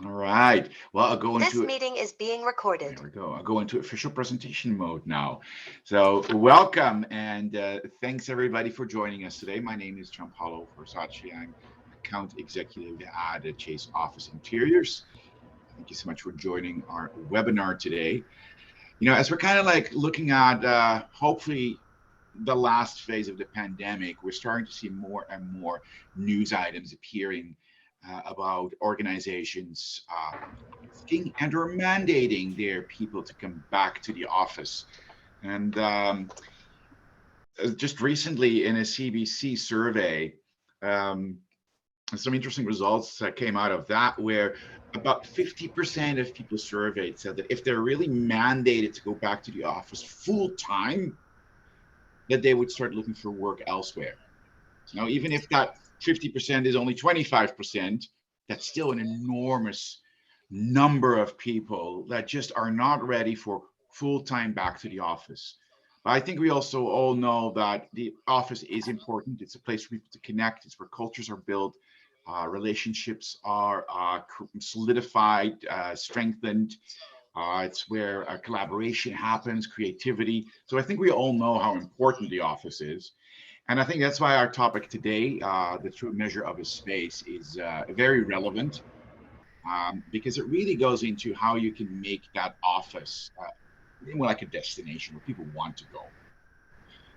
All right. Well, I'll go This into it. meeting is being recorded. There we go. I'll go into official presentation mode now. So, welcome and thanks everybody for joining us today. My name is Gianpaolo Versace. I'm account executive at Chase Office Interiors. Thank you so much for joining our webinar today. As we're kind of like looking at hopefully the last phase of the pandemic, we're starting to see more and more news items appearing about organizations asking and or mandating their people to come back to the office. And just recently in a CBC survey, um, some interesting results came out of that, where about 50% of people surveyed said that if they're really mandated to go back to the office full time, that they would start looking for work elsewhere. Now, even if that 50% is only 25%, that's still an enormous number of people that just are not ready for full time back to the office. But I think we also all know that the office is important. It's a place for people to connect. It's where cultures are built, relationships are solidified, strengthened. It's where collaboration happens, creativity. So I think we all know how important the office is. And I think that's why our topic today, the true measure of a space, is very relevant, because it really goes into how you can make that office more like a destination where people want to go.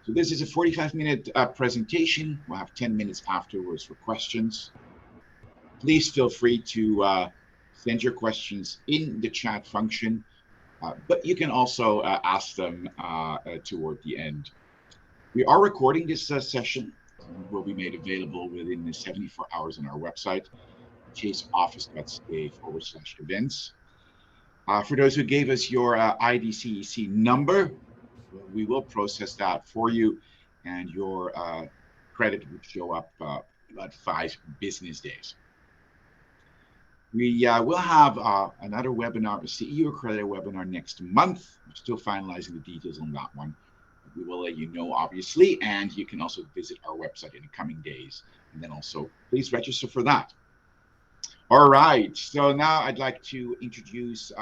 So this is a 45-minute presentation. We'll have 10 minutes afterwards for questions. Please feel free to send your questions in the chat function, but you can also ask them toward the end. We are recording this session, and will be made available within the 74 hours on our website, chaseoffice.ca/events. For those who gave us your IDCEC number, we will process that for you, and your credit would show up about 5 business days. We will have another webinar, a CEO accredited webinar next month. We're still finalizing the details on that one. We will let you know, obviously, and you can also visit our website in the coming days. And then also, please register for that. All right, so now I'd like to introduce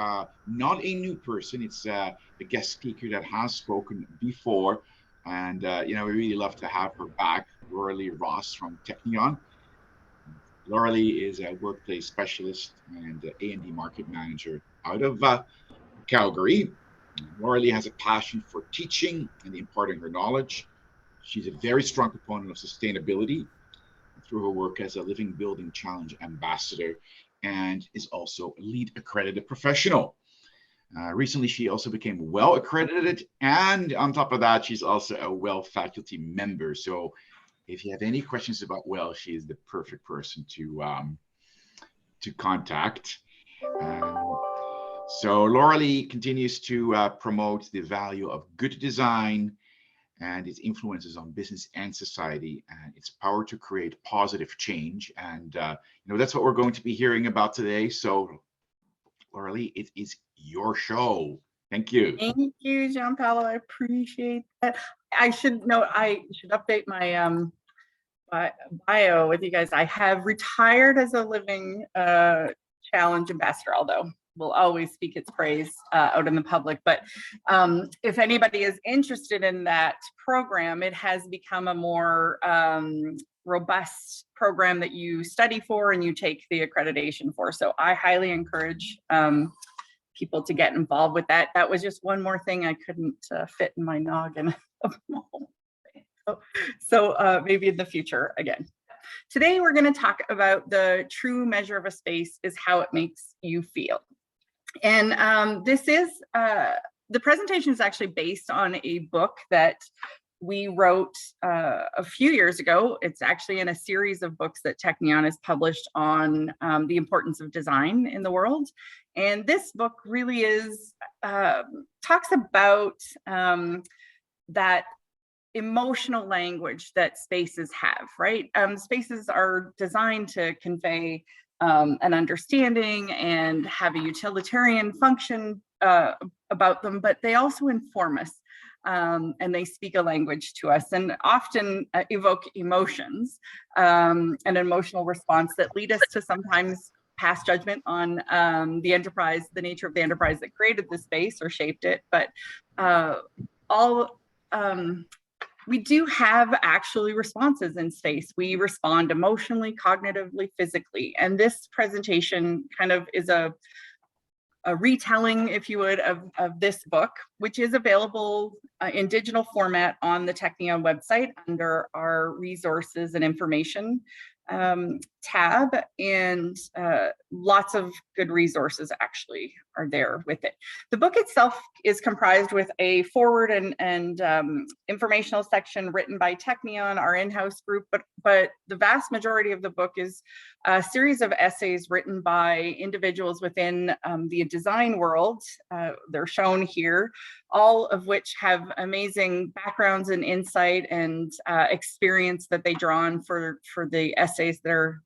not a new person. It's a guest speaker that has spoken before. And, we really love to have her back, Laurelie Ross from Technion. Laurelie is a workplace specialist and A&D market manager out of Calgary. Laurelie has a passion for teaching and imparting her knowledge. She's a very strong proponent of sustainability through her work as a Living Building Challenge ambassador, and is also a LEED accredited professional. Recently, she also became WELL accredited, and on top of that, she's also a WELL faculty member. So if you have any questions about WELL, she is the perfect person to contact. So Laurelie continues to promote the value of good design and its influences on business and society, and its power to create positive change. And that's what we're going to be hearing about today. So Laurelie, it is your show. Thank you. Thank you, Gianpaolo. I appreciate that. I should update my bio with you guys. I have retired as a Living Challenge ambassador, although we'll always speak its praise out in the public. But if anybody is interested in that program, it has become a more robust program that you study for and you take the accreditation for. So I highly encourage people to get involved with that. That was just one more thing I couldn't fit in my noggin. So maybe in the future again. Today, we're going to talk about the true measure of a space is how it makes you feel. And this is, the presentation is actually based on a book that we wrote a few years ago. It's actually in a series of books that Technion has published on the importance of design in the world. And this book really talks about that emotional language that spaces have, right? Spaces are designed to convey an understanding and have a utilitarian function about them, but they also inform us and they speak a language to us and often evoke emotions, an emotional response that lead us to sometimes pass judgment on the enterprise, the nature of the enterprise that created the space or shaped it, but we do have actually responses in space. We respond emotionally, cognitively, physically, and this presentation kind of is a retelling, if you would, of this book, which is available in digital format on the Technia website under our resources and information tab, and lots of good resources actually are there with it. The book itself is comprised with a forward and informational section written by Technion, our in-house group, but the vast majority of the book is a series of essays written by individuals within the design world. They're shown here, all of which have amazing backgrounds and insight and experience that they draw on for the essays that are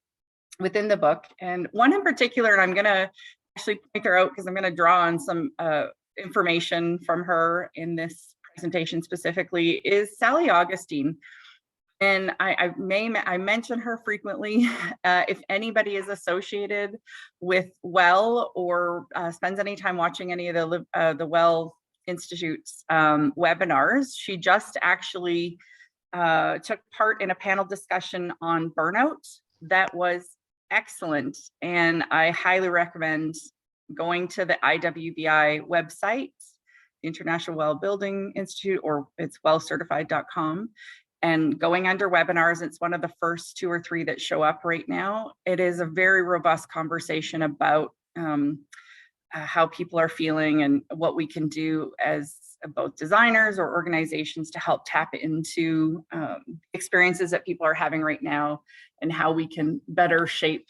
within the book. And one in particular, and I'm going to actually point her out because I'm going to draw on some information from her in this presentation specifically, is Sally Augustine. And I mention her frequently. If anybody is associated with WELL or spends any time watching any of the WELL Institute's webinars, she just actually took part in a panel discussion on burnout that was excellent. And I highly recommend going to the IWBI website, International Well Building Institute, or it's wellcertified.com, and going under webinars. It's one of the first 2 or 3 that show up right now. It is a very robust conversation about how people are feeling and what we can do as both designers or organizations to help tap into experiences that people are having right now and how we can better shape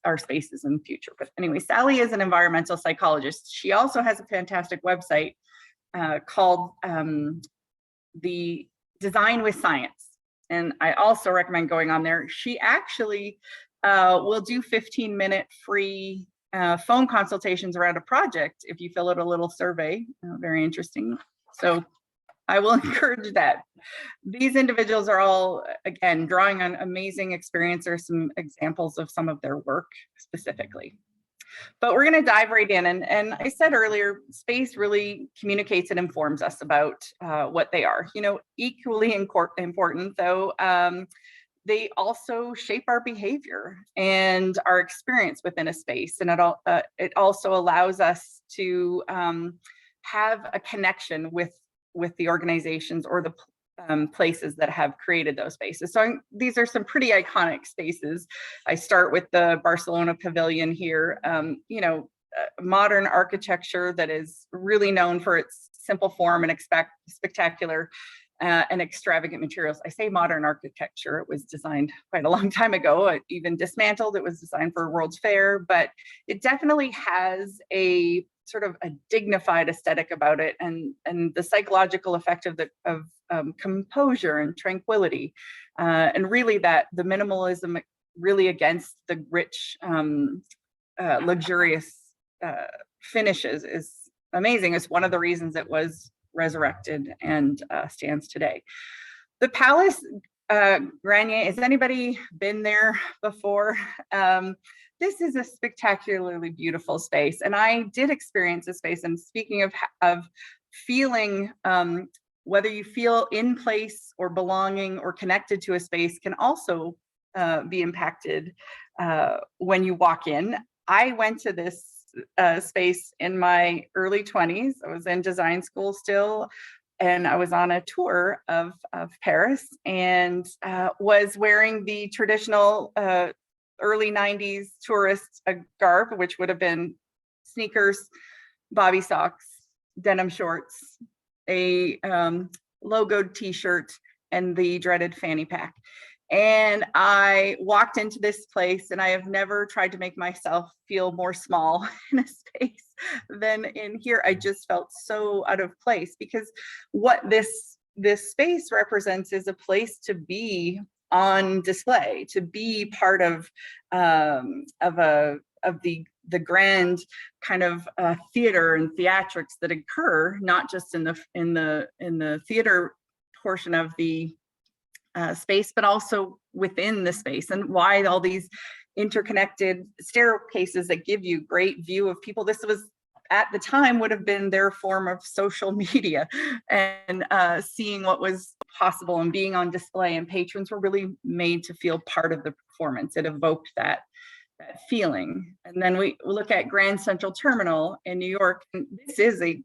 our spaces in the future. But anyway, Sally is an environmental psychologist. She also has a fantastic website called the Design with Science. And I also recommend going on there. She actually will do 15-minute free phone consultations around a project if you fill out a little survey. Very interesting. So I will encourage that. These individuals are all, again, drawing on amazing experience. Or some examples of some of their work specifically. But we're going to dive right in. And I said earlier, space really communicates and informs us about what they are. You know, equally important though, they also shape our behavior and our experience within a space. And it also allows us to have a connection with the organizations or the places that have created those spaces. So these are some pretty iconic spaces. I start with the Barcelona Pavilion here, modern architecture that is really known for its simple form and spectacular and extravagant materials. I say modern architecture, it was designed quite a long time ago, even dismantled. It was designed for a World's Fair, but it definitely has a sort of a dignified aesthetic about it, and the psychological effect of composure and tranquility, and really that the minimalism really against the rich, luxurious finishes is amazing. It's one of the reasons it was resurrected and stands today. The Palace Grenier, has anybody been there before? This is a spectacularly beautiful space, and I did experience this space. And speaking of feeling, whether you feel in place or belonging or connected to a space can also be impacted when you walk in. I went to this space in my early 20s. I was in design school still, and I was on a tour of Paris, and was wearing the traditional early 90s tourist garb, which would have been sneakers, bobby socks, denim shorts, a logoed t-shirt, and the dreaded fanny pack. And I walked into this place, and I have never tried to make myself feel more small in a space than in here. I just felt so out of place, because what this space represents is a place to be on display, to be part of the grand kind of theater and theatrics that occur, not just in the theater portion of the space, but also within the space, and why all these interconnected staircases that give you great view of people. This was, at the time, would have been their form of social media, and seeing what was possible and being on display, and patrons were really made to feel part of the performance. It evoked that feeling. And then we look at Grand Central Terminal in New York, and this is a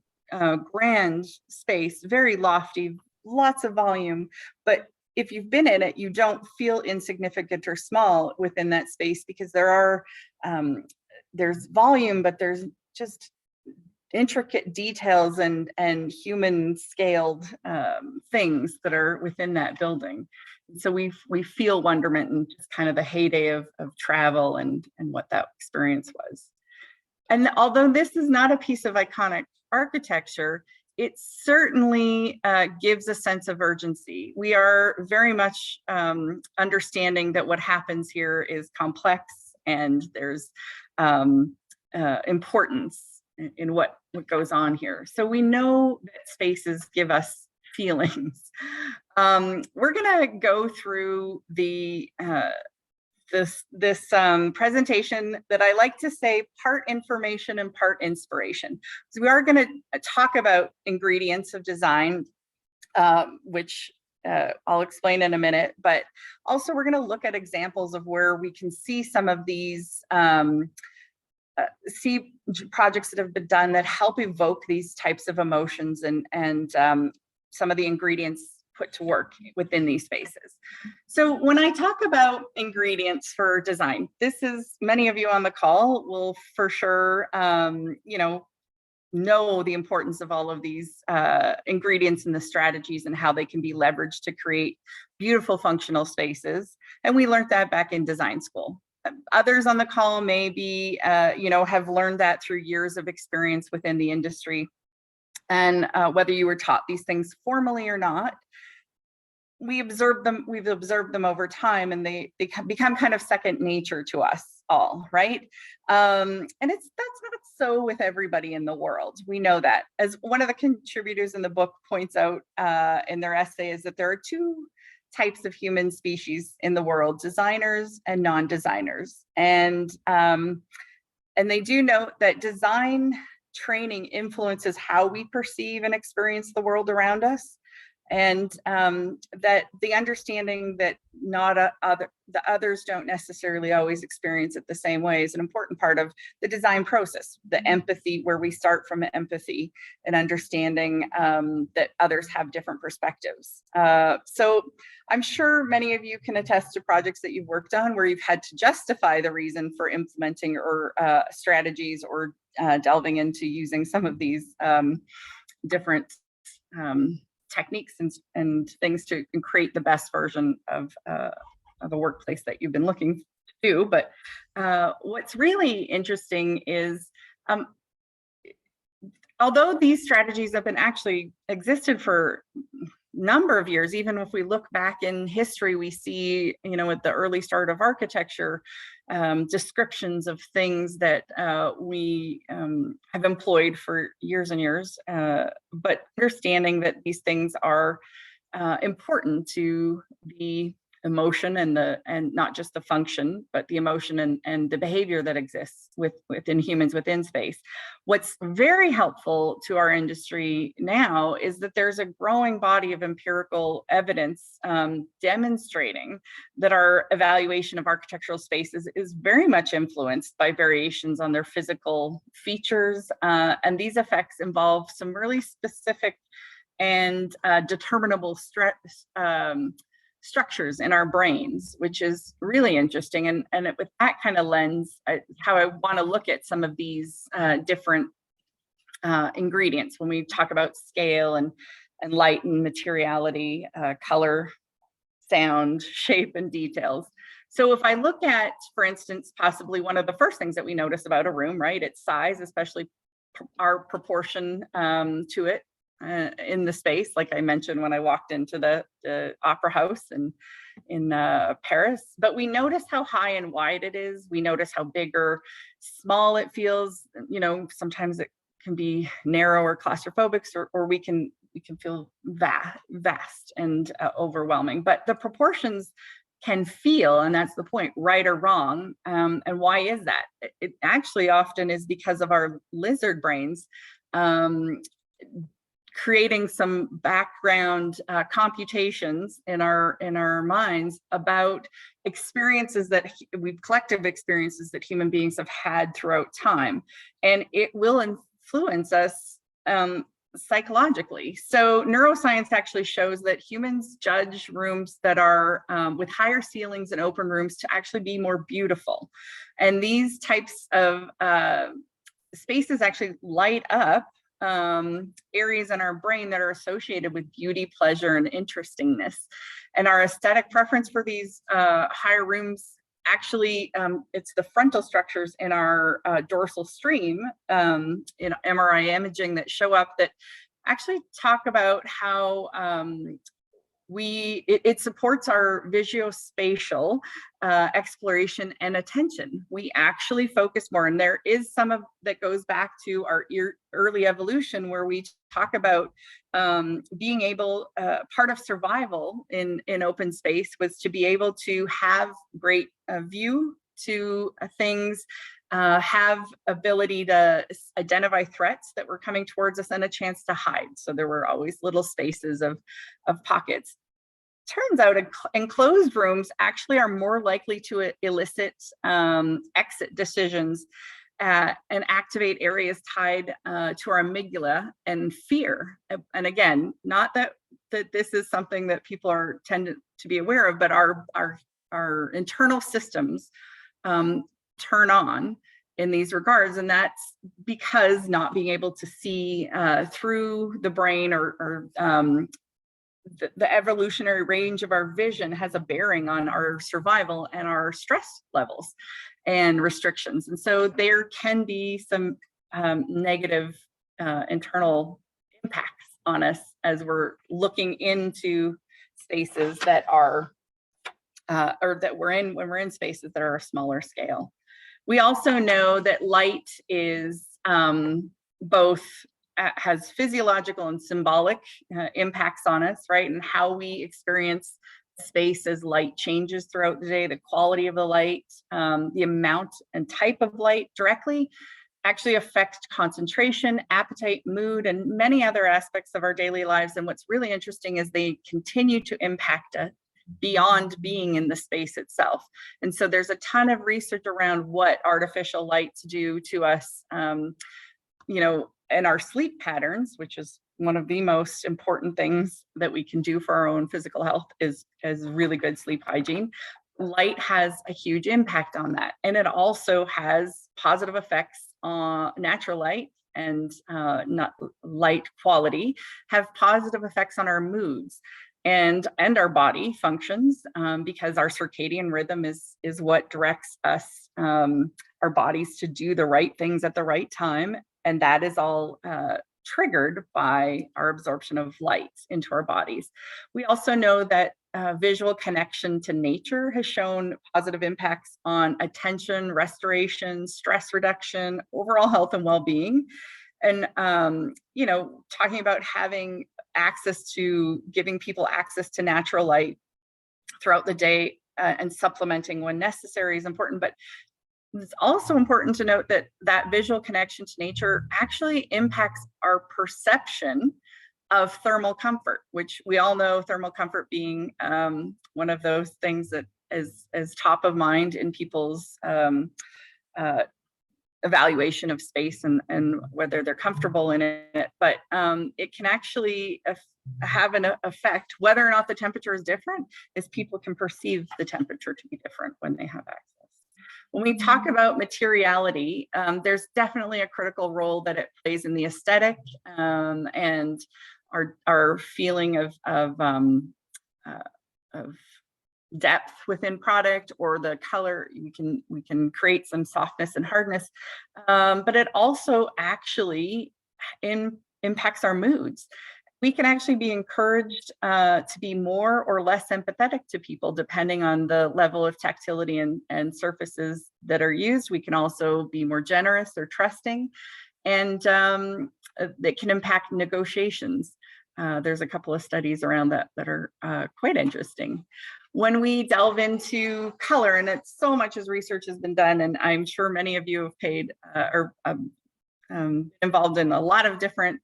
grand space, very lofty, lots of volume, but if you've been in it, you don't feel insignificant or small within that space, because there's volume, but there's just intricate details and human scaled things that are within that building. So we feel wonderment and just kind of the heyday of travel and what that experience was. And although this is not a piece of iconic architecture, it certainly gives a sense of urgency. We are very much understanding that what happens here is complex, and there's importance in what goes on here. So we know that spaces give us feelings. We're gonna go through this presentation that I like to say part information and part inspiration. So we are going to talk about ingredients of design, which I'll explain in a minute, but also we're going to look at examples of where we can see some of these see projects that have been done that help evoke these types of emotions and some of the ingredients put to work within these spaces. So when I talk about ingredients for design, this is, many of you on the call will for sure, know the importance of all of these ingredients and the strategies and how they can be leveraged to create beautiful functional spaces. And we learned that back in design school. Others on the call may be, have learned that through years of experience within the industry. And whether you were taught these things formally or not, we've observed them over time, and they become kind of second nature to us all, right? And that's not so with everybody in the world. We know that. As one of the contributors in the book points out in their essay, is that there are two types of human species in the world: designers and non-designers. And they do note that design training influences how we perceive and experience the world around us, and that the understanding that the others don't necessarily always experience it the same way is an important part of the design process. The empathy, where we start from empathy and understanding that others have different perspectives. So I'm sure many of you can attest to projects that you've worked on where you've had to justify the reason for implementing or strategies or delving into using some of these different techniques and things to create the best version of a workplace that you've been looking to do. But what's really interesting is, although these strategies have been actually existed for number of years, even if we look back in history, we see, at the early start of architecture, descriptions of things that we have employed for years and years, but understanding that these things are important to the emotion and not just the function, but the emotion and the behavior that exists within humans within space. What's very helpful to our industry now is that there's a growing body of empirical evidence demonstrating that our evaluation of architectural spaces is very much influenced by variations on their physical features, and these effects involve some really specific and determinable structures in our brains, which is really interesting. And with that kind of lens, how I want to look at some of these different ingredients when we talk about scale and light and materiality, color, sound, shape, and details. So if I look at, for instance, possibly one of the first things that we notice about a room, right, its size, especially our proportion to it, in the space, like I mentioned when I walked into the opera house in Paris. But we notice how high and wide it is. We notice how big or small it feels. Sometimes it can be narrow or claustrophobic, or we can feel vast and overwhelming. But the proportions can feel, and that's the point, right or wrong. And why is that? It actually often is because of our lizard brains creating some background computations in our minds about experiences that collective experiences that human beings have had throughout time, and it will influence us psychologically. So neuroscience actually shows that humans judge rooms that are with higher ceilings and open rooms to actually be more beautiful, and these types of spaces actually light up areas in our brain that are associated with beauty, pleasure, and interestingness. And our aesthetic preference for these higher rooms, actually, it's the frontal structures in our dorsal stream in MRI imaging that show up that actually talk about how it supports our visuospatial exploration and attention. We actually focus more, and there is some of that goes back to our early evolution, where we talk about being able, part of survival in open space was to be able to have great view to things, have ability to identify threats that were coming towards us, and a chance to hide. So there were always little spaces of pockets. Turns out enclosed rooms actually are more likely to elicit exit decisions and activate areas tied to our amygdala and fear. And again, not that this is something that people are tended to be aware of, but our internal systems turn on in these regards, and that's because not being able to see through the brain or the evolutionary range of our vision has a bearing on our survival and our stress levels and restrictions. And so there can be some negative internal impacts on us as we're looking into spaces that are or that we're in when we're in spaces that are a smaller scale. We also know that light is both has physiological and symbolic impacts on us, right? And how we experience space as light changes throughout the day, the quality of the light, the amount and type of light directly actually affect concentration, appetite, mood, and many other aspects of our daily lives. And what's really interesting is they continue to impact us beyond being in the space itself. And so there's a ton of research around what artificial lights do to us, you know, and our sleep patterns, which is one of the most important things that we can do for our own physical health, is really good sleep hygiene. Light has a huge impact on that. And it also has positive effects on natural light and not light quality have positive effects on our moods and our body functions, because our circadian rhythm is what directs us, our bodies, to do the right things at the right time. And that is all triggered by our absorption of light into our bodies. We also know that visual connection to nature has shown positive impacts on attention, restoration, stress reduction, overall health and well-being. And, you know, talking about having access to, giving people access to natural light throughout the day and supplementing when necessary is important. But it's also important to note that that visual connection to nature actually impacts our perception of thermal comfort, which we all know thermal comfort being one of those things that is top of mind in people's evaluation of space and whether they're comfortable in it. But it can actually have an effect whether or not the temperature is different, as people can perceive the temperature to be different when they have access. When we talk about materiality, there's definitely a critical role that it plays in the aesthetic and our feeling of depth within product, or the color. We can create some softness and hardness, but it also actually impacts our moods. We can actually be encouraged to be more or less empathetic to people depending on the level of tactility and surfaces that are used. We can also be more generous or trusting, and it can impact negotiations. There's a couple of studies around that are quite interesting. When we delve into color, and it's so much as research has been done, and I'm sure many of you have paid involved in a lot of different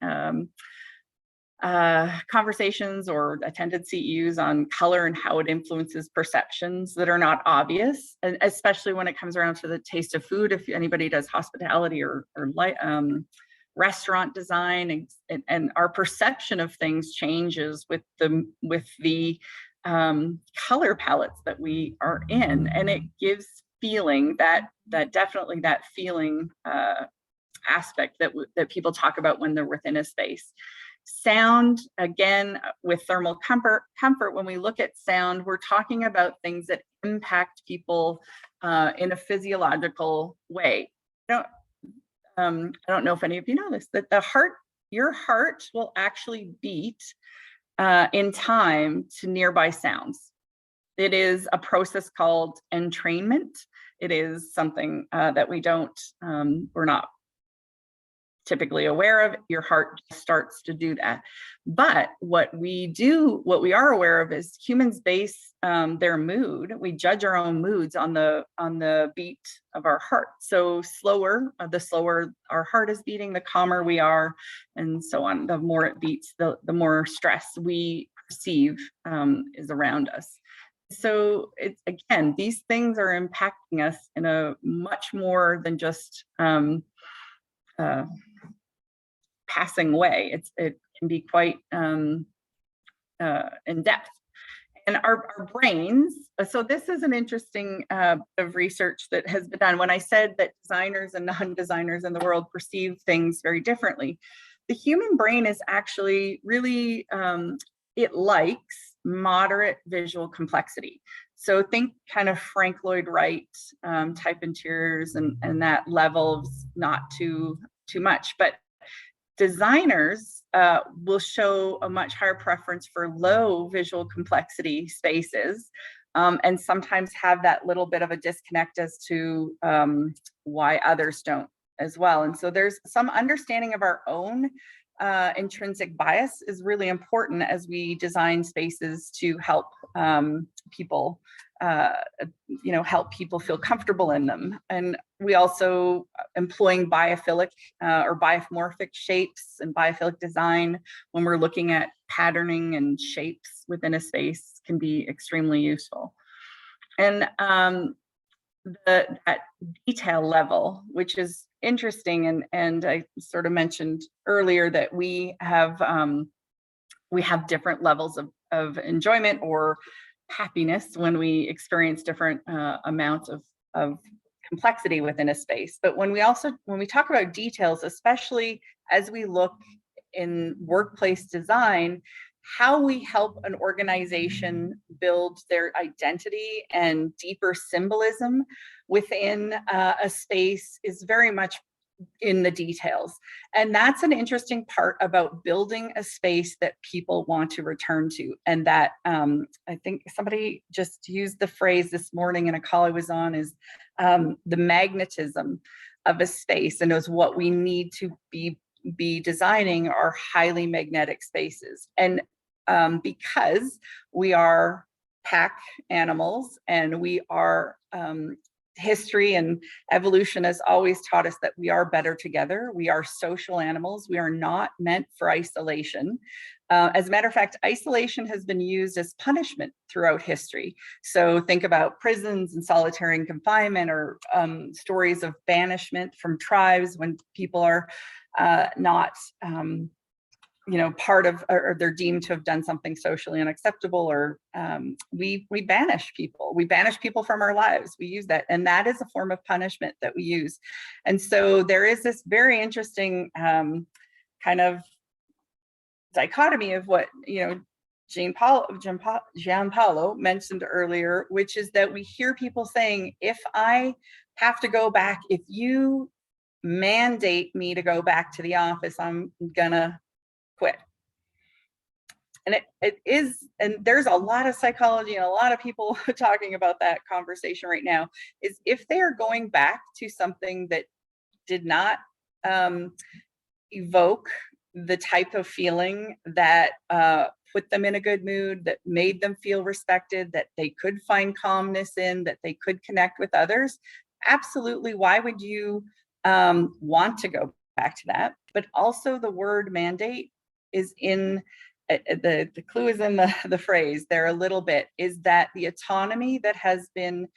conversations or attended CEUs on color and how it influences perceptions that are not obvious, and especially when it comes around to the taste of food. If anybody does hospitality or restaurant design, and our perception of things changes with the color palettes that we are in, and it gives feeling that definitely that feeling aspect that people talk about when they're within a space. Sound, again, with thermal comfort, when we look at sound, we're talking about things that impact people in a physiological way. I don't know if any of you know this, that your heart will actually beat in time to nearby sounds. It is a process called entrainment. It is something that we're not typically aware of. Your heart starts to do that. But what we are aware of is humans base their mood. We judge our own moods on the beat of our heart. So the slower our heart is beating, the calmer we are, and so on. The more it beats, the more stress we perceive is around us. So it's, again, these things are impacting us in a much more than just passing way. It can be quite in depth. And our brains, so this is an interesting of research that has been done. When I said that designers and non-designers in the world perceive things very differently, the human brain is actually really, it likes moderate visual complexity. So think kind of Frank Lloyd Wright type interiors and that levels, not too much. But designers will show a much higher preference for low visual complexity spaces, and sometimes have that little bit of a disconnect as to why others don't as well. And so there's some understanding of our own intrinsic bias is really important as we design spaces to help people help people feel comfortable in them. And we also employing biophilic or biomorphic shapes and biophilic design when we're looking at patterning and shapes within a space can be extremely useful. And that detail level, which is interesting, and I sort of mentioned earlier that we have different levels of enjoyment or happiness when we experience different amounts of complexity within a space. But when we talk about details, especially as we look in workplace design, how we help an organization build their identity and deeper symbolism within a space is very much in the details. And that's an interesting part about building a space that people want to return to. And that I think somebody just used the phrase this morning in a call I was on, is the magnetism of a space, and is what we need to be designing are highly magnetic spaces. And because we are pack animals, and we are history and evolution has always taught us that we are better together. We are social animals. We are not meant for isolation. As a matter of fact, isolation has been used as punishment throughout history. So think about prisons and solitary confinement, or stories of banishment from tribes when people are not part of, or they're deemed to have done something socially unacceptable, or we banish people. We banish people from our lives. We use that, and that is a form of punishment that we use. And so there is this very interesting kind of dichotomy of what Gianpaolo mentioned earlier, which is that we hear people saying, if I have to go back, if you mandate me to go back to the office, I'm gonna quit. And it is, and there's a lot of psychology and a lot of people talking about that conversation right now, is if they are going back to something that did not evoke the type of feeling that put them in a good mood, that made them feel respected, that they could find calmness in, that they could connect with others, absolutely. Why would you want to go back to that? But also the word mandate is in, the clue is in the phrase there a little bit, is that the autonomy that has been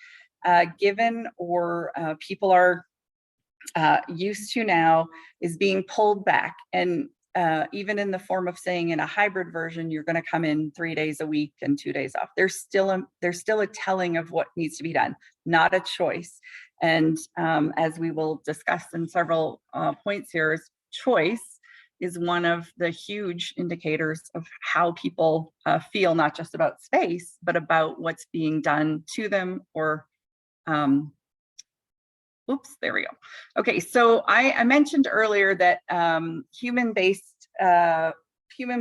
given, or people are used to now, is being pulled back. And even in the form of saying in a hybrid version, you're going to come in 3 days a week and 2 days off. There's still a telling of what needs to be done, not a choice. And as we will discuss in several points here, choice is one of the huge indicators of how people feel, not just about space, but about what's being done to them, or oops, there we go. Okay, so I mentioned earlier that human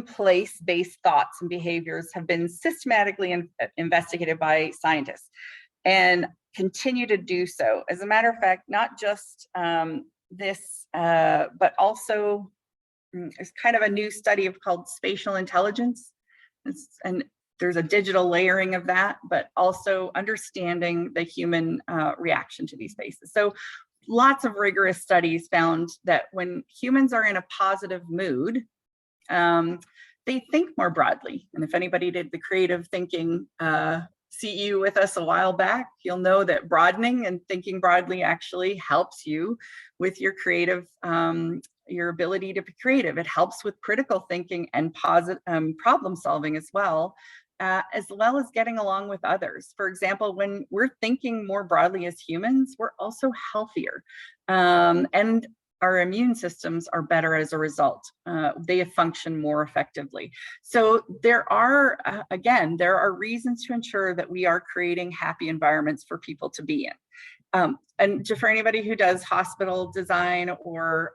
place-based thoughts and behaviors have been systematically investigated by scientists and continue to do so. As a matter of fact, not just this, but also it's kind of a new study called Spatial Intelligence. And there's a digital layering of that, but also understanding the human reaction to these spaces. So lots of rigorous studies found that when humans are in a positive mood, they think more broadly. And if anybody did the creative thinking CEU with us a while back, you'll know that broadening and thinking broadly actually helps you with your creative, your ability to be creative. It helps with critical thinking and problem solving as well as getting along with others. For example, when we're thinking more broadly as humans, we're also healthier. And our immune systems are better as a result. They function more effectively. So there are, again, there are reasons to ensure that we are creating happy environments for people to be in. And for anybody who does hospital design or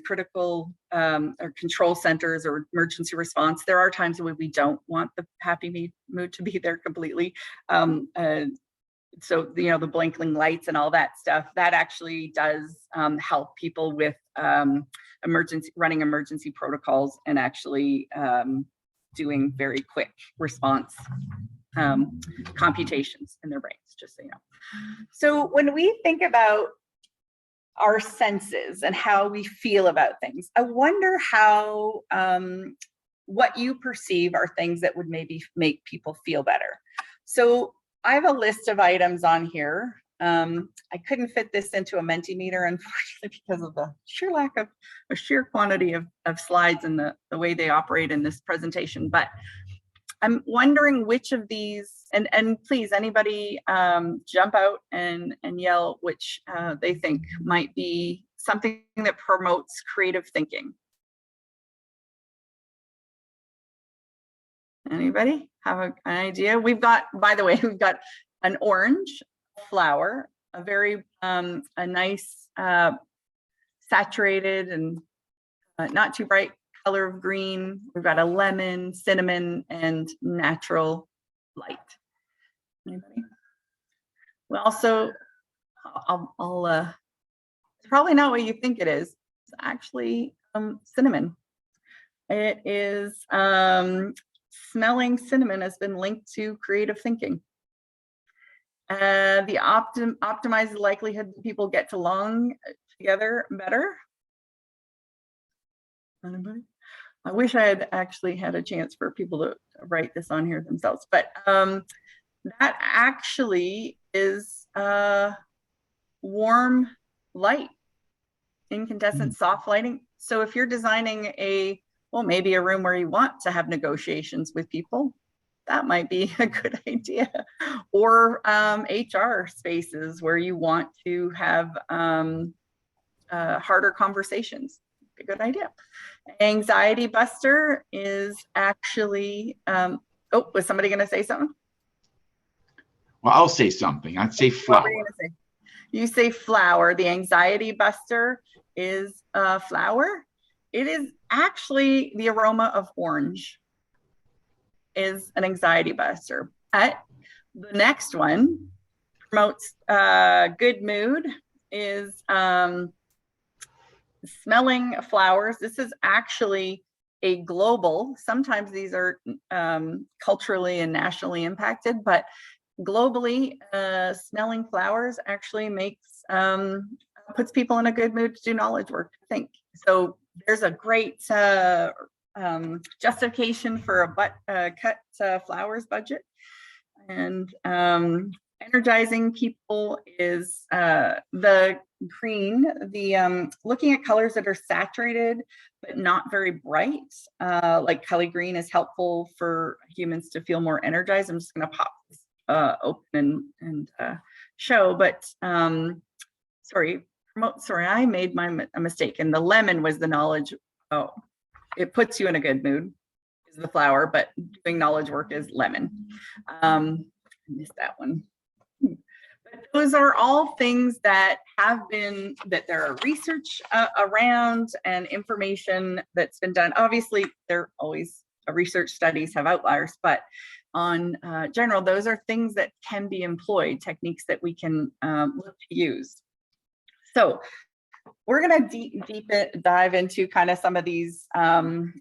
critical or control centers or emergency response, there are times when we don't want the happy mood to be there completely. So, you know, the blinking lights and all that stuff, that actually does help people with running emergency protocols and actually doing very quick response computations in their brains, just so you know. So when we think about our senses and how we feel about things, I wonder how what you perceive are things that would maybe make people feel better. So I have a list of items on here. I couldn't fit this into a Mentimeter, unfortunately, because of the sheer quantity of slides and the way they operate in this presentation. But I'm wondering which of these, and please, anybody jump out and yell which they think might be something that promotes creative thinking. Anybody have an idea? We've got, by the way, we've got an orange flower, a very a nice saturated and not too bright color of green. We've got a lemon, cinnamon, and natural light. Anybody? We also, it's probably not what you think it is. It's actually cinnamon. It is smelling cinnamon has been linked to creative thinking. The optimize the likelihood that people get along together better. Anybody? I wish I had actually had a chance for people to write this on here themselves, but that actually is warm light, incandescent soft lighting. So if you're designing maybe a room where you want to have negotiations with people, that might be a good idea. Or HR spaces where you want to have harder conversations. A good idea. Anxiety buster is actually, was somebody going to say something? Well, I'll say something. I'd say flower. What were you going to say? You say flower. The anxiety buster is flower. It is actually the aroma of orange is an anxiety buster. The next one promotes good mood is smelling flowers. This is actually a global, sometimes these are culturally and nationally impacted, but globally, smelling flowers actually makes, puts people in a good mood to do knowledge work, I think. So there's a great justification for a cut flowers budget. And energizing people is the green, the looking at colors that are saturated but not very bright, like Kelly green is helpful for humans to feel more energized. I'm just going to pop this open and show, but sorry, I made a mistake, and the lemon was the knowledge. Oh, it puts you in a good mood is the flower, but doing knowledge work is lemon. I missed that one. But those are all things that have been, that there are research around and information that's been done. Obviously, there always research studies have outliers, but on general, those are things that can be employed, techniques that we can look to use. So we're going to dive into kind of some of these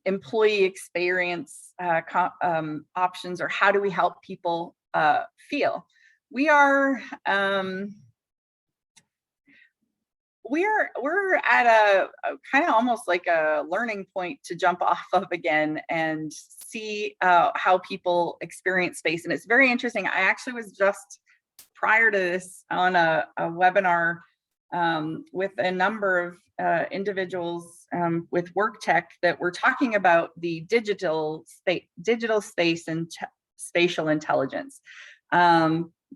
employee experience options, or how do we help people feel. We're at a kind of almost like a learning point to jump off of again and see how people experience space. And it's very interesting. I actually was just prior to this on a webinar with a number of individuals with work tech that were talking about the digital space and spatial intelligence.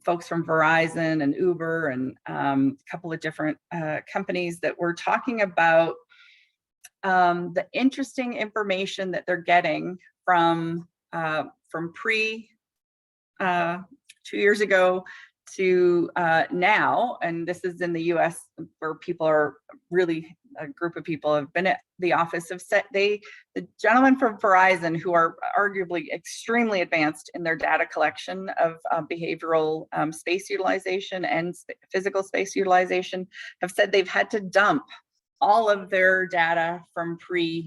Folks from Verizon and Uber and a couple of different companies that were talking about the interesting information that they're getting from pre 2 years ago to now. And this is in the US, where people are really, a group of people have been at the office, have said the gentlemen from Verizon, who are arguably extremely advanced in their data collection of behavioral space utilization and physical space utilization, have said they've had to dump all of their data from prior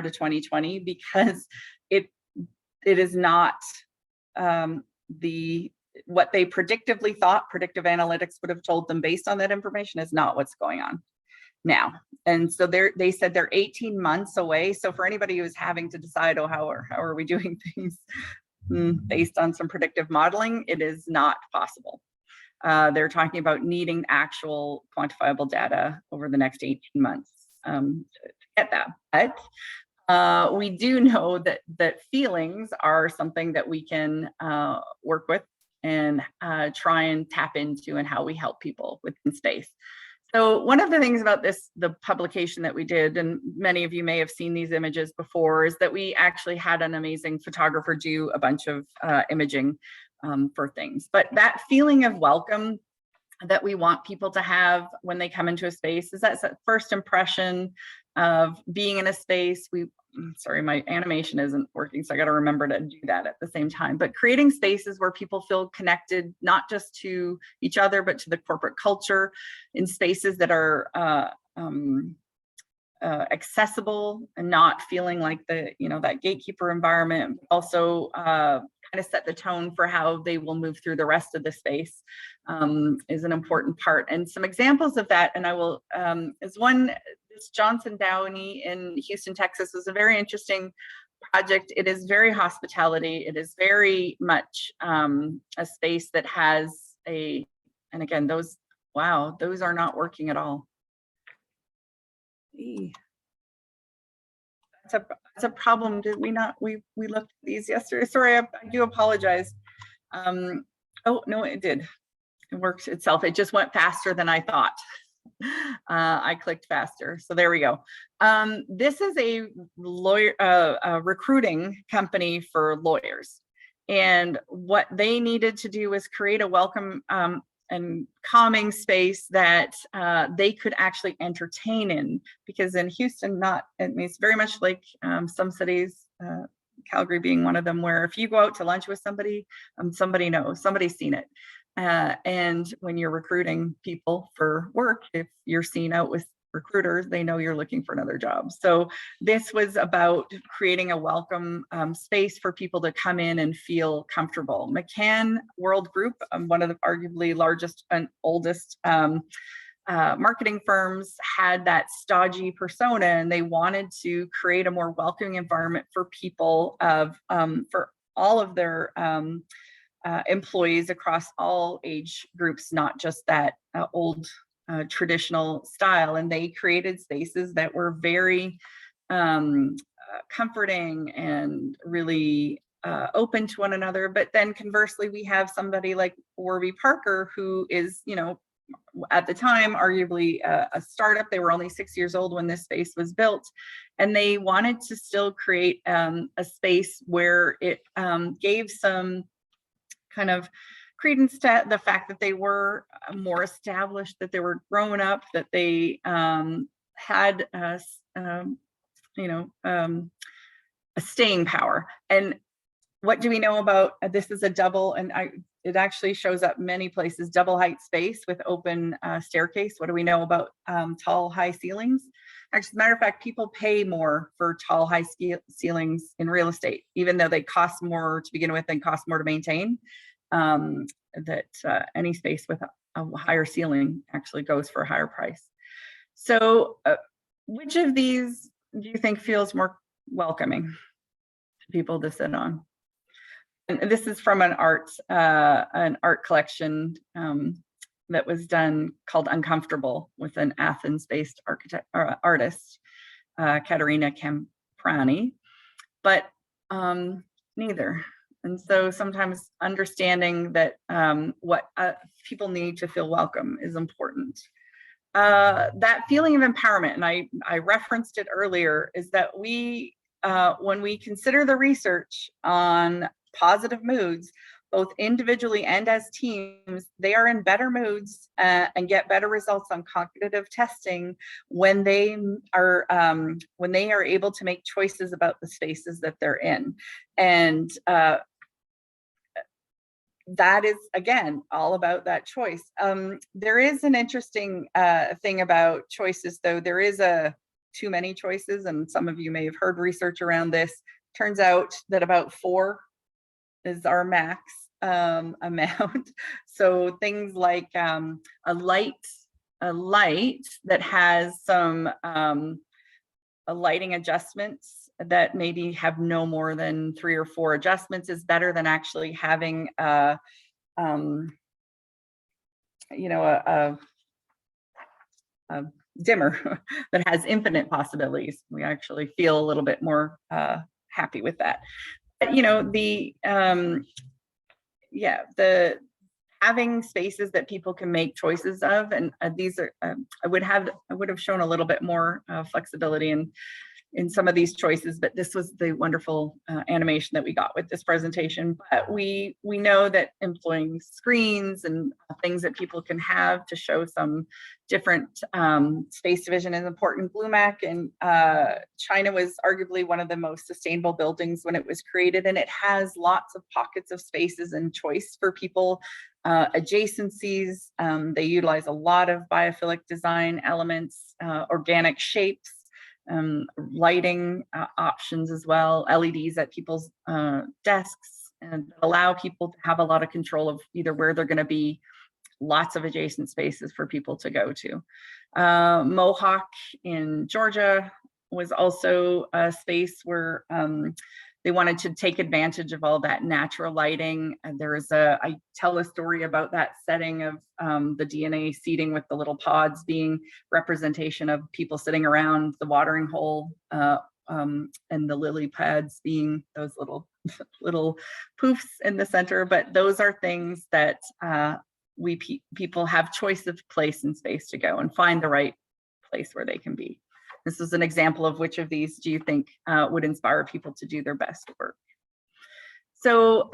to 2020 because it is not what they predictively thought predictive analytics would have told them based on that information is not what's going on now. And so they said they're 18 months away. So for anybody who's having to decide, oh, how are we doing things based on some predictive modeling, it is not possible. They're talking about needing actual quantifiable data over the next 18 months to get that. But we do know that feelings are something that we can work with and try and tap into, and how we help people within space. So one of the things about the publication that we did, and many of you may have seen these images before, is that we actually had an amazing photographer do a bunch of imaging for things. But that feeling of welcome that we want people to have when they come into a space is that first impression of being in a space. Sorry, my animation isn't working, so I got to remember to do that at the same time. But creating spaces where people feel connected, not just to each other, but to the corporate culture, in spaces that are accessible and not feeling like that gatekeeper environment. Also kind of set the tone for how they will move through the rest of the space is an important part. And some examples of that, and I will, is one, this Johnson Downey in Houston, Texas, was a very interesting project. It is very hospitality. It is very much a space that has and again, those are not working at all. That's a problem. Did we not, we looked at these yesterday. Sorry, I do apologize. Oh, no, it did. It works itself. It just went faster than I thought. I clicked faster. So there we go. This is a recruiting company for lawyers. And what they needed to do was create a welcome and calming space that they could actually entertain in, because in Houston, it's very much like some cities, Calgary being one of them, where if you go out to lunch with somebody, somebody knows, somebody's seen it. And when you're recruiting people for work, if you're seen out with recruiters, they know you're looking for another job. So this was about creating a welcome space for people to come in and feel comfortable. McCann World Group, one of the arguably largest and oldest marketing firms, had that stodgy persona, and they wanted to create a more welcoming environment for people for all of their employees across all age groups, not just that old traditional style. And they created spaces that were very comforting and really open to one another. But then conversely, we have somebody like Warby Parker, who is, you know, at the time, arguably a startup. They were only 6 years old when this space was built. And they wanted to still create a space where it gave some kind of credence to the fact that they were more established, that they were grown up, that they had a staying power. And what do we know about this? Is a double, and it actually shows up many places, double height space with open staircase. What do we know about tall, high ceilings? Actually, as a matter of fact, people pay more for tall, high ceilings in real estate, even though they cost more to begin with and cost more to maintain. Any space with a higher ceiling actually goes for a higher price. So which of these do you think feels more welcoming to people to sit on? And this is from an art collection that was done called Uncomfortable, with an Athens-based artist, Caterina Camprani, but neither. And so sometimes understanding that what people need to feel welcome is important. That feeling of empowerment, and I referenced it earlier, is that when we consider the research on positive moods, both individually and as teams, they are in better moods and get better results on cognitive testing when they are able to make choices about the spaces that they're in. And that is, again, all about that choice. There is an interesting thing about choices, though. There is too many choices, and some of you may have heard research around this. Turns out that about 4 is our max amount. So things like a light that has some lighting adjustments that maybe have no more than 3 or 4 adjustments is better than actually having a dimmer that has infinite possibilities. We actually feel a little bit more happy with that. But, you know, the having spaces that people can make choices of, and these are I would have shown a little bit more flexibility in some of these choices, but this was the wonderful animation that we got with this presentation. But we know that employing screens and things that people can have to show some different space division is important. BlueMac in China was arguably one of the most sustainable buildings when it was created, and it has lots of pockets of spaces and choice for people. Adjacencies, they utilize a lot of biophilic design elements, organic shapes, lighting options as well, LEDs at people's desks, and allow people to have a lot of control of either where they're going to be. Lots of adjacent spaces for people to go to. Mohawk in Georgia was also a space where they wanted to take advantage of all that natural lighting. And I tell a story about that setting of the DNA seeding with the little pods being representation of people sitting around the watering hole, and the lily pads being those little poofs in the center. But those are things that people have choice of place and space to go and find the right place where they can be. This is an example of which of these do you think would inspire people to do their best work. So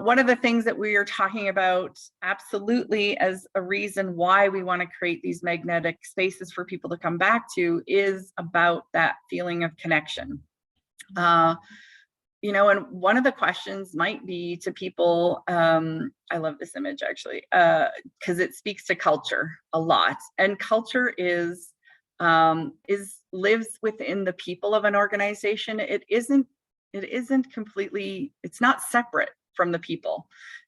one of the things that we are talking about absolutely as a reason why we want to create these magnetic spaces for people to come back to is about that feeling of connection. You know, and one of the questions might be to people, I love this image actually, because it speaks to culture a lot. And culture is lives within the people of an organization. It isn't completely, it's not separate from the people.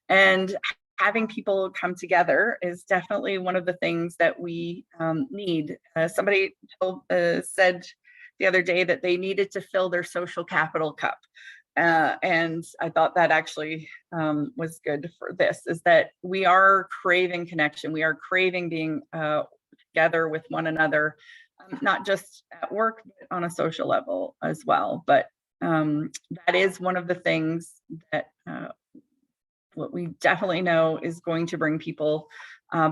And having people come together is definitely one of the things that we need. Somebody said the other day that they needed to fill their social capital cup. And I thought that actually was good for this, is that we are craving connection. We are craving being together with one another, not just at work, but on a social level as well. But that is one of the things that what we definitely know is going to bring people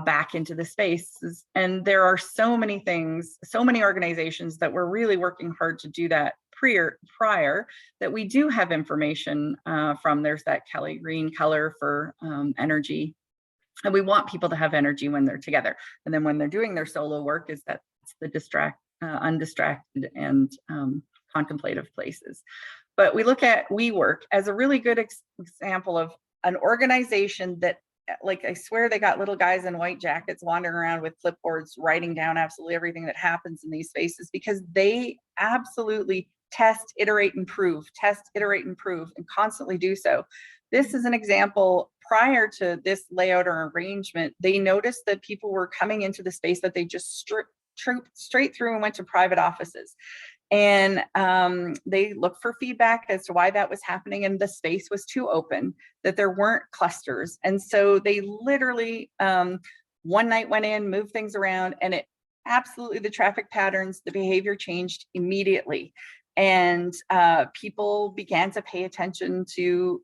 back into the spaces. And there are so many things, so many organizations that we're really working hard to do that prior that we do have information from. There's that Kelly green color for energy. And we want people to have energy when they're together. And then when they're doing their solo work, is that it's the undistracted and contemplative places. But we look at WeWork as a really good example of an organization that, like, I swear they got little guys in white jackets wandering around with clipboards, writing down absolutely everything that happens in these spaces, because they absolutely test, iterate, improve, and constantly do so. This is an example. Prior to this layout or arrangement, they noticed that people were coming into the space that they just straight through and went to private offices. And they looked for feedback as to why that was happening, and the space was too open, that there weren't clusters. And so they literally one night went in, moved things around, and it absolutely, the traffic patterns, the behavior changed immediately. And people began to pay attention to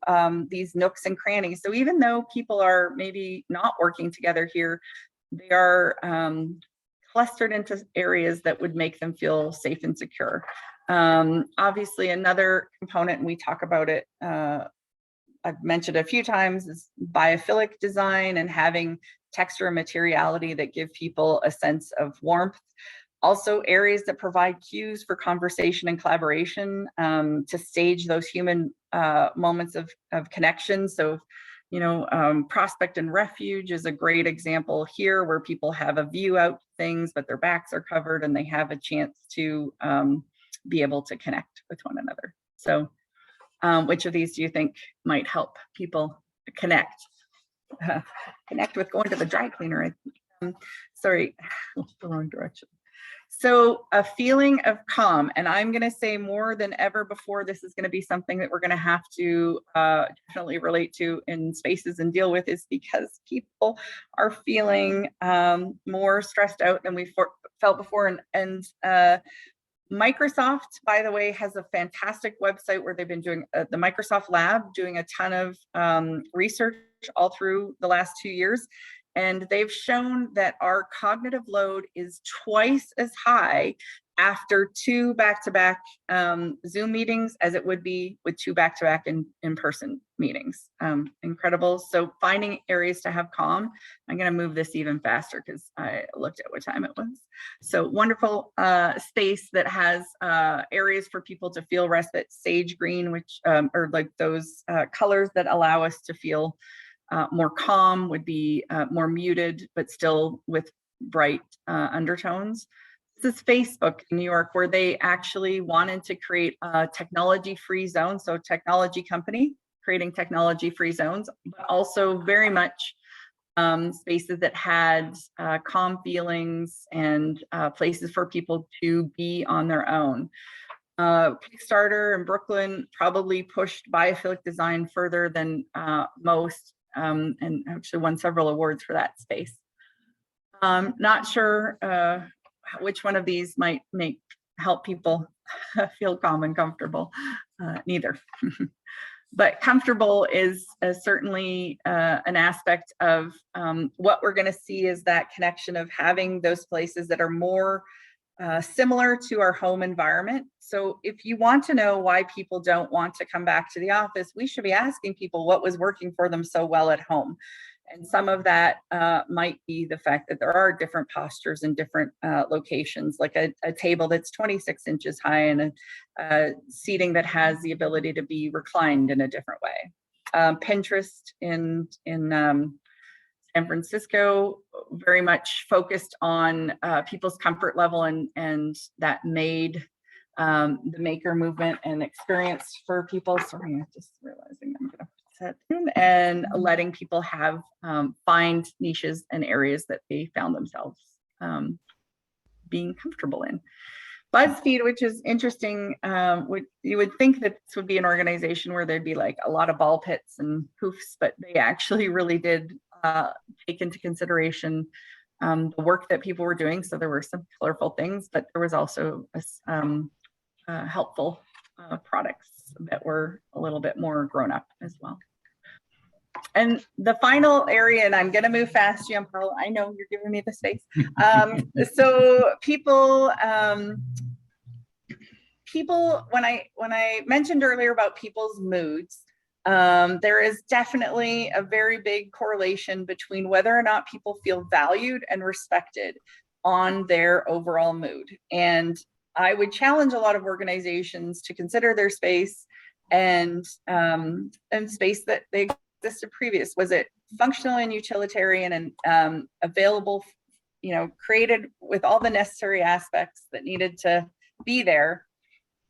these nooks and crannies. So even though people are maybe not working together here, they are clustered into areas that would make them feel safe and secure. Obviously, another component, and we talk about it, I've mentioned a few times, is biophilic design and having texture and materiality that give people a sense of warmth. Also, areas that provide cues for conversation and collaboration to stage those human moments of connection. So, prospect and refuge is a great example here, where people have a view out things, but their backs are covered and they have a chance to be able to connect with one another. So which of these do you think might help people connect? Connect with going to the dry cleaner. Sorry, the wrong direction. So a feeling of calm, and I'm going to say more than ever before, this is going to be something that we're going to have to definitely relate to in spaces and deal with, is because people are feeling more stressed out than we felt before. And Microsoft, by the way, has a fantastic website where they've been doing the Microsoft Lab, doing a ton of research all through the last 2 years. And they've shown that our cognitive load is twice as high after 2 back-to-back Zoom meetings as it would be with 2 back-to-back in-person meetings. Incredible. So finding areas to have calm. I'm going to move this even faster because I looked at what time it was. So wonderful space that has areas for people to feel respite. Sage green, which or like those colors that allow us to feel more calm, would be more muted, but still with bright undertones. This is Facebook in New York, where they actually wanted to create a technology-free zone. So technology company creating technology-free zones, but also very much spaces that had calm feelings and places for people to be on their own. Kickstarter in Brooklyn probably pushed biophilic design further than most, and actually won several awards for that space. Not sure which one of these might help people feel calm and comfortable. Neither. But comfortable is certainly an aspect of what we're going to see, is that connection of having those places that are more similar to our home environment. So if you want to know why people don't want to come back to the office, we should be asking people what was working for them so well at home. And some of that might be the fact that there are different postures in different locations, like a table that's 26 inches high and a seating that has the ability to be reclined in a different way. Pinterest in San Francisco, very much focused on people's comfort level, and that made the maker movement and experience for people. Sorry, I'm just realizing I'm going to set in, and letting people have find niches and areas that they found themselves being comfortable in. BuzzFeed, which is interesting, you would think that this would be an organization where there'd be like a lot of ball pits and hoofs, but they actually really did take into consideration the work that people were doing. So there were some colorful things, but there was also helpful products that were a little bit more grown up as well. And the final area, and I'm going to move fast, Gianpaolo, I know you're giving me the space. So people, when I mentioned earlier about people's moods, there is definitely a very big correlation between whether or not people feel valued and respected on their overall mood. And I would challenge a lot of organizations to consider their space and space that they existed previous. Was it functional and utilitarian and available, created with all the necessary aspects that needed to be there?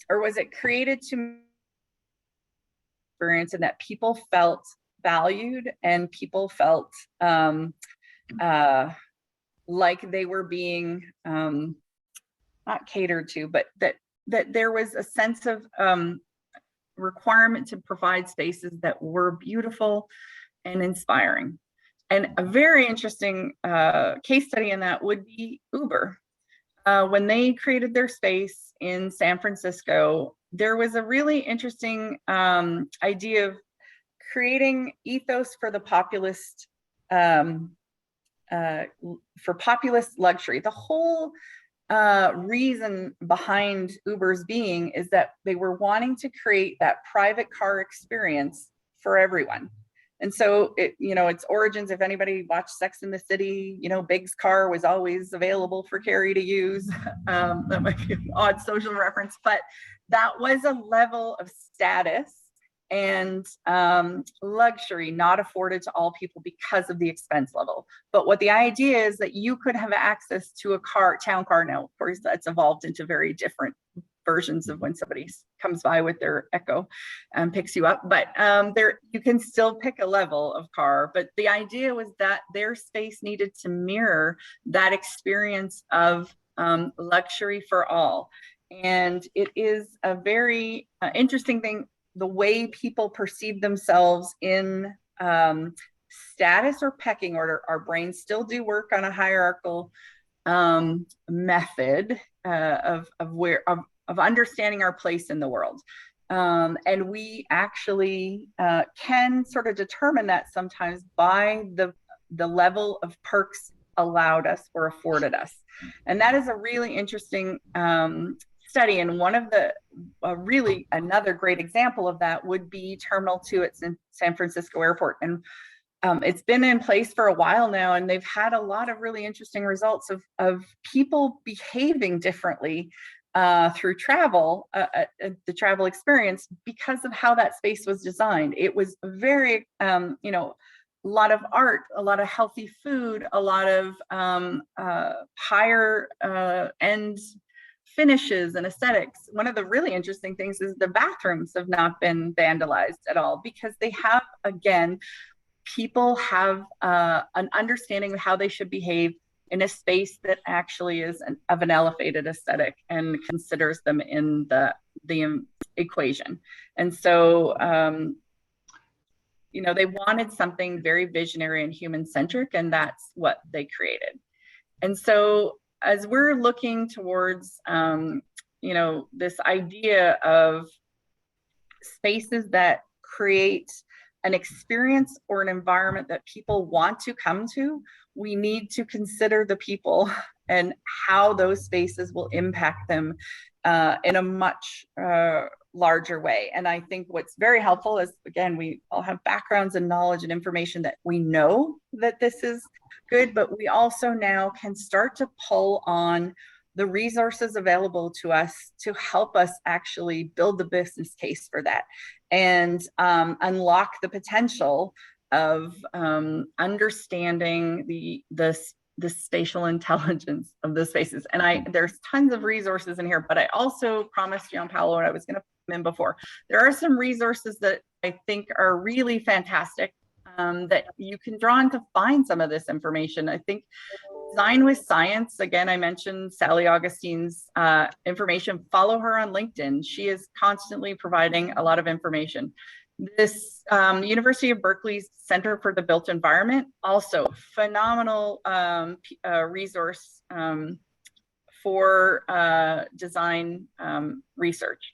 Or was it created to experience and that people felt valued and people felt like they were being not catered to, but that there was a sense of requirement to provide spaces that were beautiful and inspiring. And a very interesting case study in that would be Uber. When they created their space in San Francisco, there was a really interesting idea of creating ethos for the populist, for populist luxury. The whole reason behind Uber's being is that they were wanting to create that private car experience for everyone. And so its origins, if anybody watched Sex and the City, Big's car was always available for Carrie to use. That might be an odd social reference, but that was a level of status and luxury not afforded to all people because of the expense level. But what the idea is that you could have access to a town car. Now, of course, that's evolved into very different versions of when somebody comes by with their Echo and picks you up, but you can still pick a level of car. But the idea was that their space needed to mirror that experience of luxury for all. And it is a very interesting thing, the way people perceive themselves in status or pecking order. Our brains still do work on a hierarchical method of understanding our place in the world. And we actually can sort of determine that sometimes by the level of perks allowed us or afforded us. And that is a really interesting study. And one of the really another great example of that would be Terminal 2 at San Francisco Airport. And it's been in place for a while now, and they've had a lot of really interesting results of people behaving differently through travel, the travel experience, because of how that space was designed. It was very, a lot of art, a lot of healthy food, a lot of higher end finishes and aesthetics. One of the really interesting things is the bathrooms have not been vandalized at all, because they have, again, people have an understanding of how they should behave in a space that actually is of an elevated aesthetic and considers them in the equation. And so, they wanted something very visionary and human-centric, and that's what they created. And so as we're looking towards, this idea of spaces that create an experience or an environment that people want to come to, we need to consider the people and how those spaces will impact them in a much larger way. And I think what's very helpful is, again, we all have backgrounds and knowledge and information that we know that this is good, but we also now can start to pull on the resources available to us to help us actually build the business case for that and unlock the potential of understanding the spatial intelligence of the spaces. And there's tons of resources in here, but I also promised Gianpaolo, and I was going to put them in before. There are some resources that I think are really fantastic that you can draw on to find some of this information. I think Design with Science, again, I mentioned Sally Augustine's information. Follow her on LinkedIn. She is constantly providing a lot of information. This University of Berkeley's Center for the Built Environment, also phenomenal resource for design research.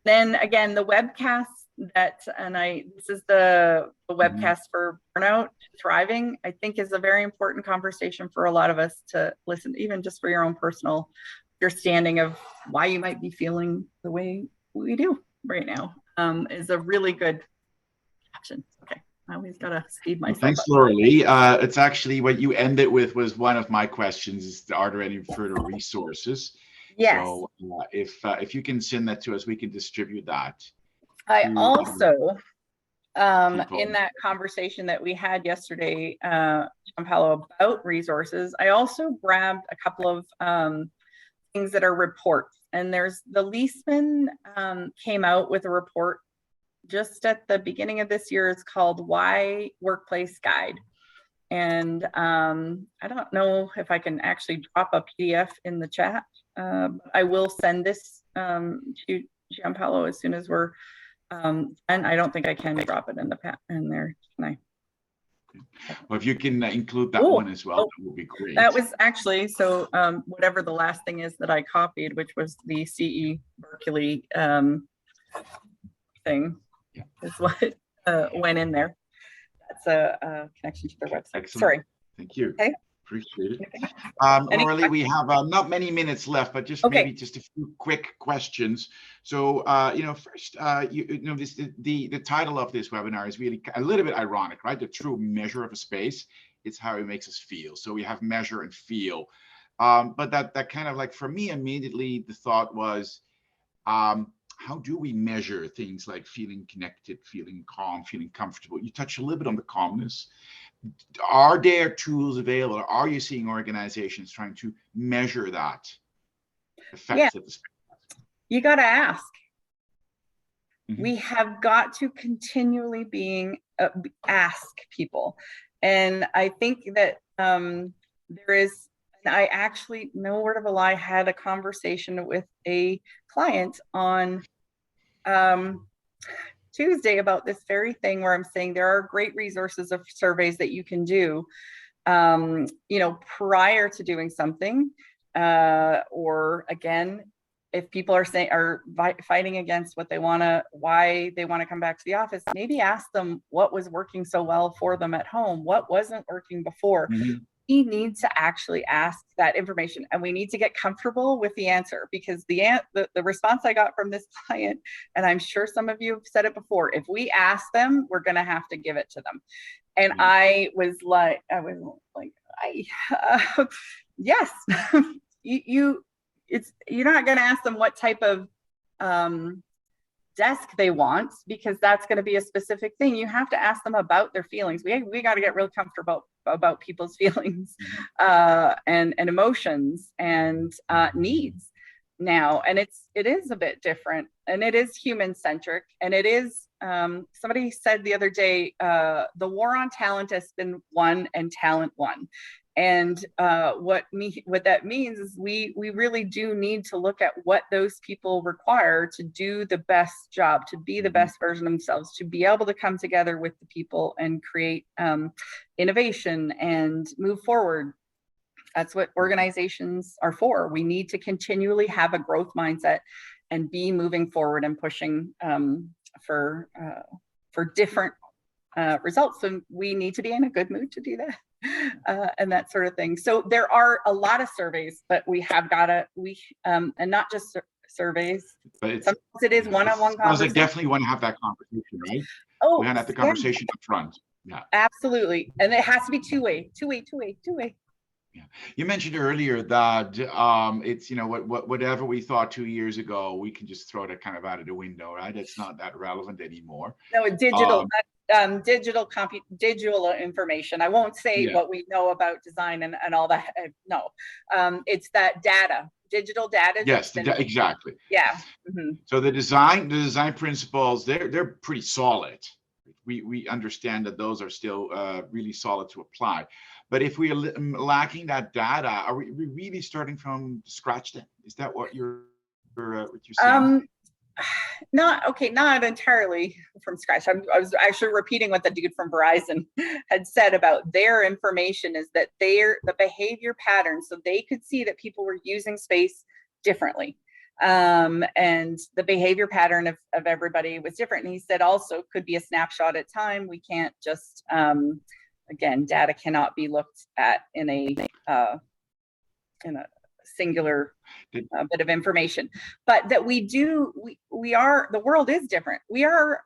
Then again, the webcast this is the webcast for Burnout Thriving, I think is a very important conversation for a lot of us to listen, even just for your own personal understanding of why you might be feeling the way we do right now. Is a really good option. Okay, I always gotta speed myself Thanks, up. Laura Lee. It's actually what you ended with was one of my questions: is are there any further resources? Yes. So if you can send that to us, we can distribute that. I also, in that conversation that we had yesterday, Gianpaolo, about resources, I also grabbed a couple of things that are reports. And there's the Leesman came out with a report just at the beginning of this year. It's called Why Workplace Guide. And I don't know if I can actually drop a PDF in the chat. I will send this to Gianpaolo as soon as we're and I don't think I can drop it in there, can I? Well, if you can include that one as well, that would be great. That was actually, so whatever the last thing is that I copied, which was the CE Berkeley thing, is what went in there. That's a connection to their website. Excellent. Sorry. Thank you. Okay. Appreciate it. Laura Lee, we have not many minutes left, but just maybe just a few quick questions. So, first, the title of this webinar is really a little bit ironic, right? The true measure of a space. It's how it makes us feel. So we have measure and feel. But that kind of like, for me, immediately the thought was, how do we measure things like feeling connected, feeling calm, feeling comfortable? You touched a little bit on the calmness. Are there tools available? Are you seeing organizations trying to measure that effect? Yeah. You got to ask. Mm-hmm. We have got to continually ask people. And I think that there is, and I actually, no word of a lie, had a conversation with a client on Tuesday about this very thing, where I'm saying there are great resources of surveys that you can do, prior to doing something, or again, if people are fighting against why they want to come back to the office, maybe ask them what was working so well for them at home, what wasn't working before. Mm-hmm. We need to actually ask that information, and we need to get comfortable with the answer, because the response I got from this client, and I'm sure some of you have said it before, if we ask them, we're going to have to give it to them. And mm-hmm. I was like, yes, you're not going to ask them what type of desk they want, because that's going to be a specific thing. You have to ask them about their feelings. We got to get real comfortable about people's feelings and emotions and needs now. And it is a bit different, and it is human centric, and it is somebody said the other day, the war on talent has been won and talent won. And what that means is we really do need to look at what those people require to do the best job, to be the best version of themselves, to be able to come together with the people and create innovation and move forward. That's what organizations are for. We need to continually have a growth mindset and be moving forward and pushing for different results. And we need to be in a good mood to do that. And that sort of thing. So there are a lot of surveys, but we have got to, and not just surveys. But sometimes it is one-on-one conversation. I definitely want to have that conversation, right? We want to have the conversation up front. Yeah, absolutely. And it has to be two-way. Yeah, you mentioned earlier that it's whatever we thought 2 years ago, we can just throw that kind of out of the window, right? It's not that relevant anymore. No, digital. digital information. I won't say Yeah. what we know about design and all that. No, it's that data, digital data. Yes, exactly. Yeah. Mm-hmm. So the design principles, they're pretty solid. We understand that those are still really solid to apply. But if we are lacking that data, are we really starting from scratch then? Is that what you're saying? Not entirely from scratch. I was actually repeating what the dude from Verizon had said about their information, is that the behavior patterns, so they could see that people were using space differently. And the behavior pattern of everybody was different. And he said also could be a snapshot at time. We can't just, again, data cannot be looked at in a singular bit of information, but that we are, the world is different. We are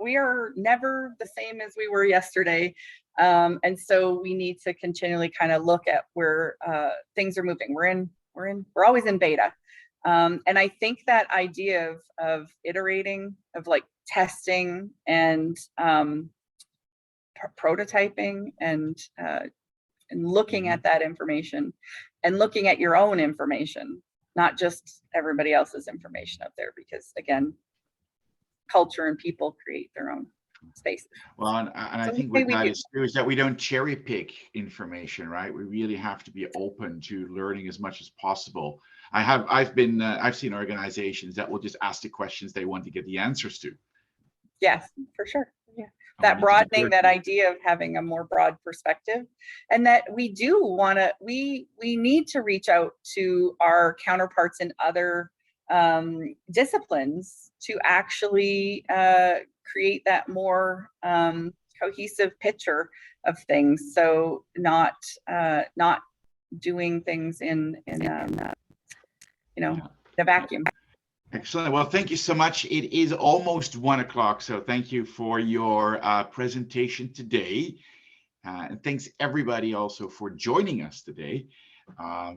never the same as we were yesterday. And so we need to continually kind of look at where things are moving. We're always in beta. And I think that idea of iterating, of like testing and prototyping and looking at that information and looking at your own information, not just everybody else's information out there, because again, culture and people create their own space. Well, and I think what that is true is that we don't cherry pick information, right? We really have to be open to learning as much as possible. I've seen organizations that will just ask the questions they want to get the answers to. Yes, for sure. Yeah. That broadening, that idea of having a more broad perspective, and that we need to reach out to our counterparts in other disciplines to actually create that more cohesive picture of things. So not doing things in the vacuum. Excellent. Well, thank you so much. It is almost 1 o'clock, so thank you for your presentation today. And thanks everybody also for joining us today.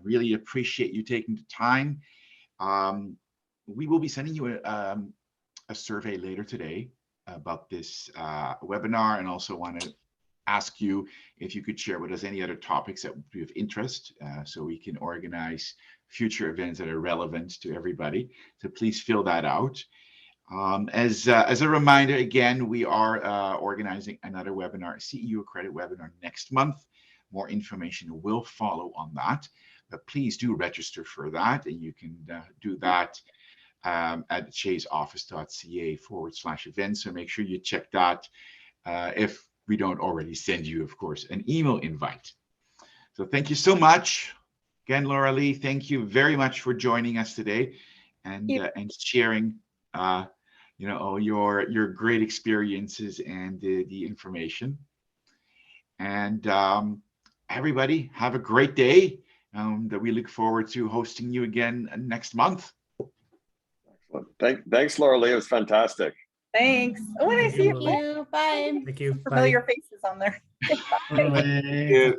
Really appreciate you taking the time. We will be sending you a survey later today about this webinar, and also want to ask you if you could share with us any other topics that would be of interest, so we can organize future events that are relevant to everybody. So please fill that out. As a reminder, again, we are organizing another webinar, CEO Credit webinar next month. More information will follow on that, but please do register for that, and you can do that at chaseoffice.ca/events. So make sure you check that if we don't already send you, of course, an email invite. So thank you so much. Again, Laura Lee, thank you very much for joining us today and sharing all your great experiences and the information. And everybody, have a great day. That we look forward to hosting you again next month. Excellent. Thanks, Laura Lee. It was fantastic. Thanks. Oh, and I see you. Bye. Thank you. familiar faces on there. Bye.